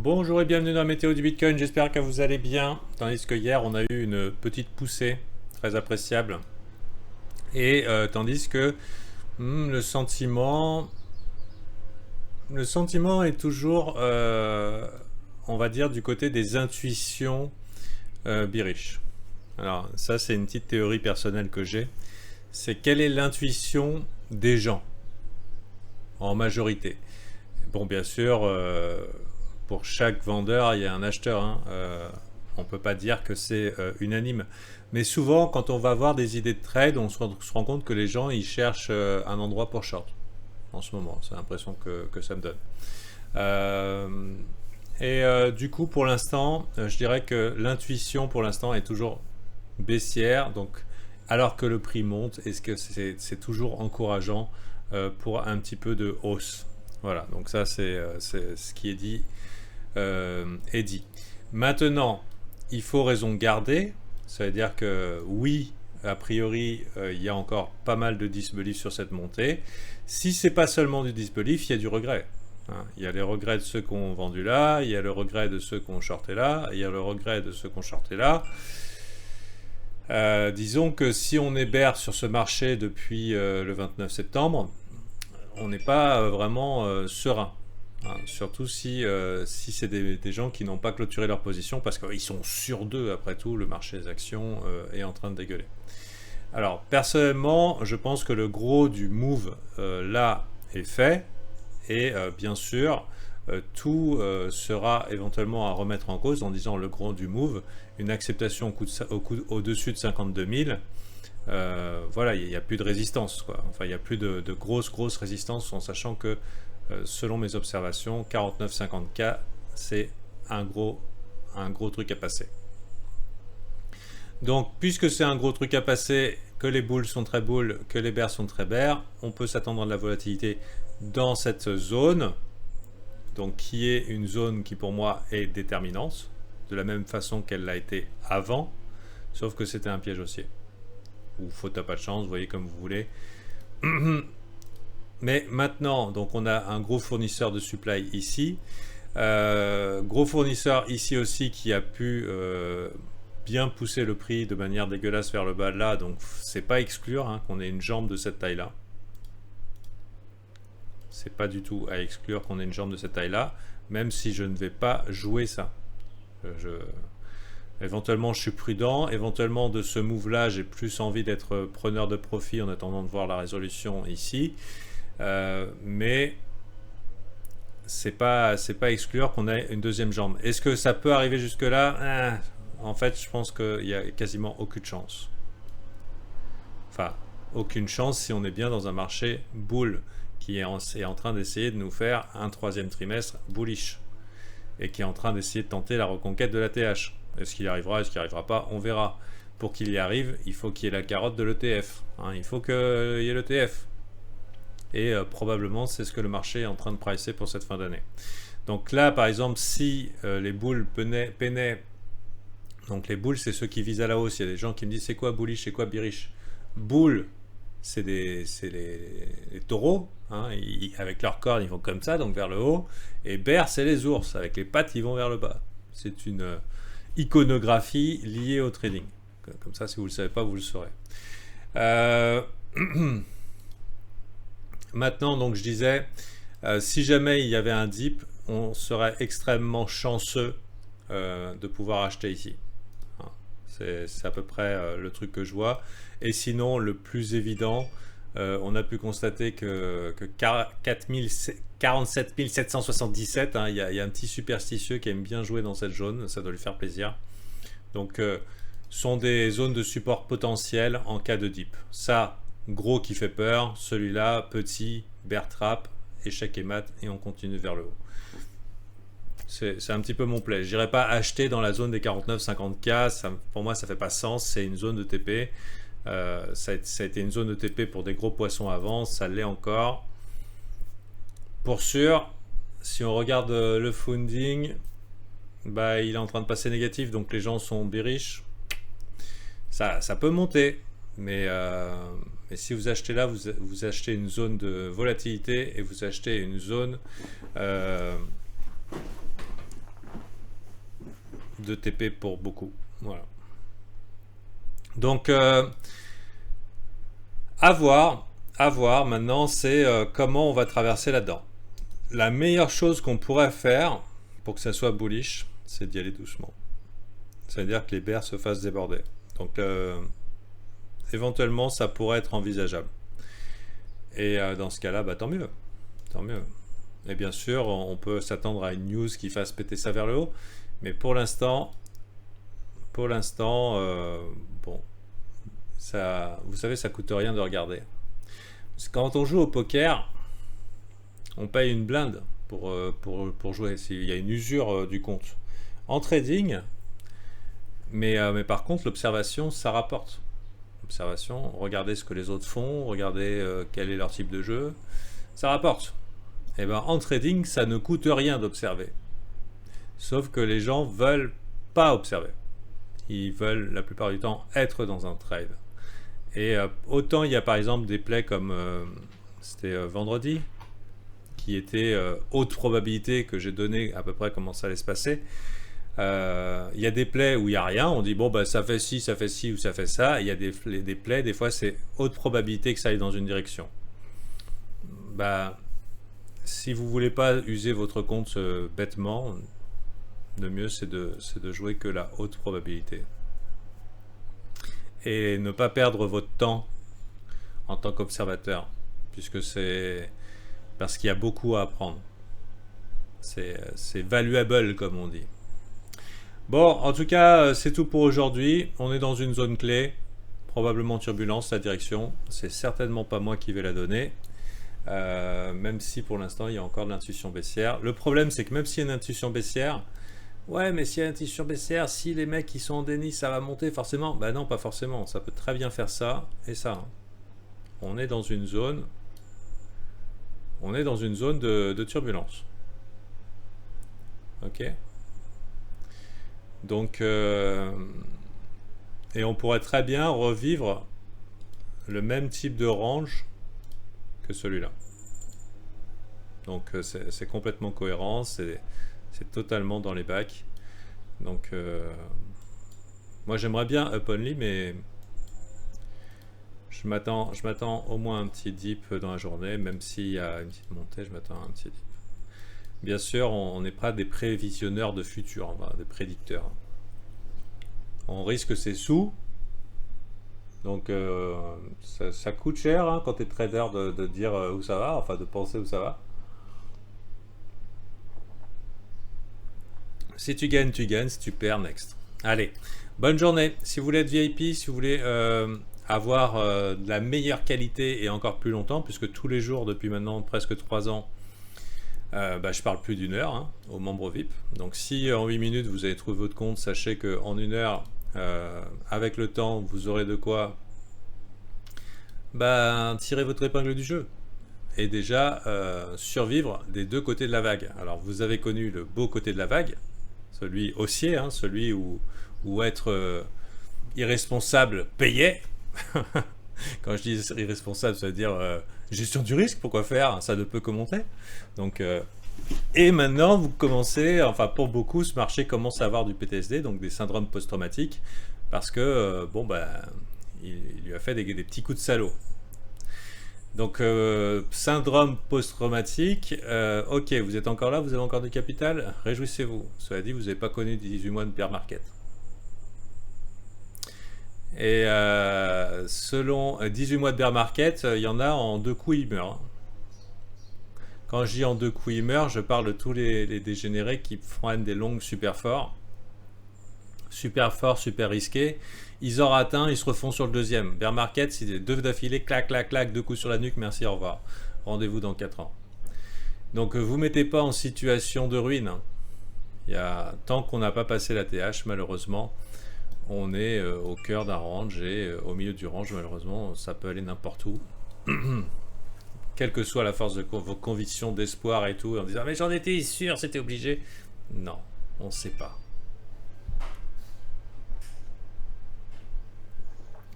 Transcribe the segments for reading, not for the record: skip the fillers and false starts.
Bonjour et bienvenue dans la météo du Bitcoin, j'espère que vous allez bien. Tandis que hier on a eu une petite poussée très appréciable. Et tandis que le sentiment est toujours, on va dire, du côté des intuitions bearish. Alors ça c'est une petite théorie personnelle que j'ai. C'est quelle est l'intuition des gens en majorité. Bon, bien sûr, pour chaque vendeur, il y a un acheteur. On ne peut pas dire que c'est unanime. Mais souvent, quand on va voir des idées de trade, on se rend compte que les gens, ils cherchent un endroit pour short. En ce moment, c'est l'impression que ça me donne. Du coup, pour l'instant, je dirais que l'intuition, pour l'instant, est toujours baissière. Donc, alors que le prix monte, est-ce que c'est toujours encourageant pour un petit peu de hausse. Voilà, donc ça c'est ce qui est dit. Maintenant, il faut raison garder. Ça veut dire que oui, a priori, il y a encore pas mal de disbelief sur cette montée. Si c'est pas seulement du disbelief, il y a du regret. Il y a les regrets de ceux qui ont vendu là, il y a le regret de ceux qui ont shorté là, il y a le regret de ceux qui ont shorté là. Disons que si on est bear sur ce marché depuis le 29 septembre, on n'est pas vraiment serein. Surtout si c'est des gens qui n'ont pas clôturé leur position parce qu'ils sont sur d'eux, après tout, le marché des actions est en train de dégueuler. Alors, personnellement, je pense que le gros du move là est fait et bien sûr, tout sera éventuellement à remettre en cause en disant le gros du move, une acceptation au-dessus de 52 000. Voilà, il n'y a plus de résistance, quoi. Enfin, il n'y a plus de grosse résistance en sachant que, selon mes observations, 49-50K, c'est un gros truc à passer. Donc, puisque c'est un gros truc à passer, que les bulls sont très bulls, que les bears sont très bears, on peut s'attendre à de la volatilité dans cette zone, donc qui est une zone qui pour moi est déterminante, de la même façon qu'elle l'a été avant, sauf que c'était un piège haussier. Ou faute à pas de chance, vous voyez comme vous voulez. Mais maintenant, donc on a un gros fournisseur de supply ici, gros fournisseur ici aussi qui a pu bien pousser le prix de manière dégueulasse vers le bas là, donc c'est pas exclure qu'on ait une jambe de cette taille là. C'est pas du tout à exclure qu'on ait une jambe de cette taille là, même si je ne vais pas jouer ça. Éventuellement, je suis prudent. Éventuellement, de ce move-là, j'ai plus envie d'être preneur de profit en attendant de voir la résolution ici. Mais c'est pas exclure qu'on ait une deuxième jambe. Est-ce que ça peut arriver jusque-là? En fait, je pense qu'il n'y a quasiment aucune chance. Enfin, aucune chance si on est bien dans un marché bull qui est en train d'essayer de nous faire un troisième trimestre bullish et qui est en train d'essayer de tenter la reconquête de la TH. Est-ce qu'il y arrivera, est-ce qu'il n'y arrivera pas? On verra. Pour qu'il y arrive, il faut qu'il y ait la carotte de l'ETF. Il faut qu'il y ait l'ETF. Et probablement, c'est ce que le marché est en train de pricer pour cette fin d'année. Donc là, par exemple, si les bulls peinaient... Donc les bulls, c'est ceux qui visent à la hausse. Il y a des gens qui me disent, c'est quoi bullish, c'est quoi bearish? Bull, c'est les taureaux. Avec leurs cornes, ils vont comme ça, donc vers le haut. Et bear, c'est les ours. Avec les pattes, ils vont vers le bas. C'est une... iconographie liée au trading. Comme ça, si vous ne le savez pas, vous le saurez. Maintenant, donc je disais, si jamais il y avait un dip, on serait extrêmement chanceux de pouvoir acheter ici. C'est à peu près le truc que je vois. Et sinon, le plus évident, on a pu constater que 47 777, il y a un petit superstitieux qui aime bien jouer dans cette zone, ça doit lui faire plaisir. Donc, sont des zones de support potentiel en cas de dip. Ça, gros qui fait peur, celui-là, petit, bear trap, échec et mat, et on continue vers le haut. C'est un petit peu mon play. Je n'irai pas acheter dans la zone des 49-50K, pour moi ça fait pas sens, c'est une zone de TP. Ça a été une zone de TP pour des gros poissons avant, ça l'est encore. Pour sûr, si on regarde le funding, il est en train de passer négatif, donc les gens sont bearish. Ça peut monter, mais si vous achetez là, vous achetez une zone de volatilité et vous achetez une zone 2 TP pour beaucoup. Voilà. Donc, à voir maintenant, c'est comment on va traverser là-dedans. La meilleure chose qu'on pourrait faire pour que ça soit bullish, c'est d'y aller doucement. C'est-à-dire que les bears se fassent déborder. Donc, éventuellement, ça pourrait être envisageable. Et dans ce cas-là, bah, tant mieux. Tant mieux. Et bien sûr, on peut s'attendre à une news qui fasse péter ça vers le haut. Mais pour l'instant, bon, ça, vous savez, ça coûte rien de regarder. Parce que quand on joue au poker, on paye une blinde pour jouer. Il y a une usure du compte. En trading, mais par contre, l'observation, ça rapporte. Observation, regardez ce que les autres font, regardez quel est leur type de jeu, ça rapporte. Et ben en trading, ça ne coûte rien d'observer. Sauf que les gens veulent pas observer. Ils veulent la plupart du temps être dans un trade. Et autant il y a par exemple des plays comme c'était vendredi, qui était haute probabilité, que j'ai donné à peu près comment ça allait se passer. Il y a des plays où il n'y a rien, on dit bon bah ça fait ci ou ça fait ça. Il y a des plays, des fois c'est haute probabilité que ça aille dans une direction. Bah si vous voulez pas user votre compte bêtement, le mieux c'est de jouer que la haute probabilité. Et ne pas perdre votre temps en tant qu'observateur, puisque c'est parce qu'il y a beaucoup à apprendre. C'est valuable comme on dit. Bon, en tout cas, c'est tout pour aujourd'hui. On est dans une zone clé, probablement turbulence, la direction. C'est certainement pas moi qui vais la donner, même si pour l'instant il y a encore de l'intuition baissière. Le problème, c'est que même s'il y a une intuition baissière, ouais, mais s'il y a une intuition baissière, si les mecs qui sont en déni, ça va monter forcément. Bah non, pas forcément. Ça peut très bien faire ça et ça. On est dans une zone. On est dans une zone de turbulence. Ok. Donc, et on pourrait très bien revivre le même type de range que celui-là. Donc, c'est complètement cohérent, c'est totalement dans les bacs. Donc, moi j'aimerais bien up only, mais je m'attends au moins à un petit dip dans la journée, même s'il y a une petite montée, je m'attends à un petit dip. Bien sûr, on n'est pas des prévisionneurs de futur, enfin, des prédicteurs. On risque ses sous. Donc ça coûte cher hein, quand tu es trader de dire où ça va, enfin de penser où ça va. Si tu gagnes, tu gagnes. Si tu perds, next. Allez, bonne journée. Si vous voulez être VIP, si vous voulez avoir de la meilleure qualité et encore plus longtemps, puisque tous les jours depuis maintenant presque 3 ans, je parle plus d'une heure hein, aux membres VIP. Donc si en 8 minutes vous avez trouvé votre compte, sachez qu'en 1 heure, avec le temps, vous aurez de quoi tirer votre épingle du jeu. Et déjà survivre des deux côtés de la vague. Alors vous avez connu le beau côté de la vague, celui haussier, hein, celui où être irresponsable payait. Quand je dis irresponsable, ça veut dire gestion du risque, pourquoi faire? Ça ne peut que monter. Donc, et maintenant, vous commencez, enfin pour beaucoup, ce marché commence à avoir du PTSD, donc des syndromes post-traumatiques, parce que, il lui a fait des petits coups de salaud. Donc, syndrome post-traumatique, ok, vous êtes encore là, vous avez encore du capital, réjouissez-vous. Cela dit, vous n'avez pas connu 18 mois de bear market. Et selon 18 mois de bear market, il y en a en 2 coups, ils meurent. Quand je dis en 2 coups, ils meurent, je parle de tous les dégénérés qui prennent des longues super forts, super risqués. Ils ont atteint, ils se refont sur le deuxième. Bear market, c'est 2 d'affilée, clac, 2 coups sur la nuque, merci, au revoir. Rendez-vous dans 4 ans. Donc vous ne mettez pas en situation de ruine. Tant qu'on n'a pas passé la TH, malheureusement, on est au cœur d'un range et au milieu du range, malheureusement, ça peut aller n'importe où. Quelle que soit la force de vos convictions, d'espoir et tout, en disant « mais j'en étais sûr, c'était obligé ». Non, on ne sait pas.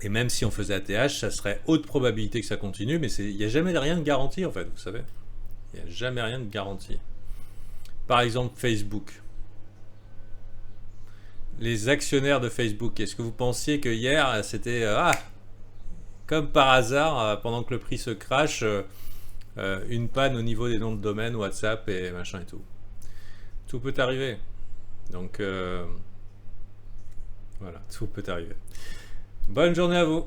Et même si on faisait ATH, ça serait haute probabilité que ça continue, mais il n'y a jamais rien de garanti en fait, vous savez. Il n'y a jamais rien de garanti. Par exemple, Facebook. les actionnaires de Facebook. Est-ce que vous pensiez que hier, c'était comme par hasard, pendant que le prix se crache, une panne au niveau des noms de domaine, WhatsApp et machin et tout. Tout peut arriver. Donc voilà, tout peut arriver. Bonne journée à vous.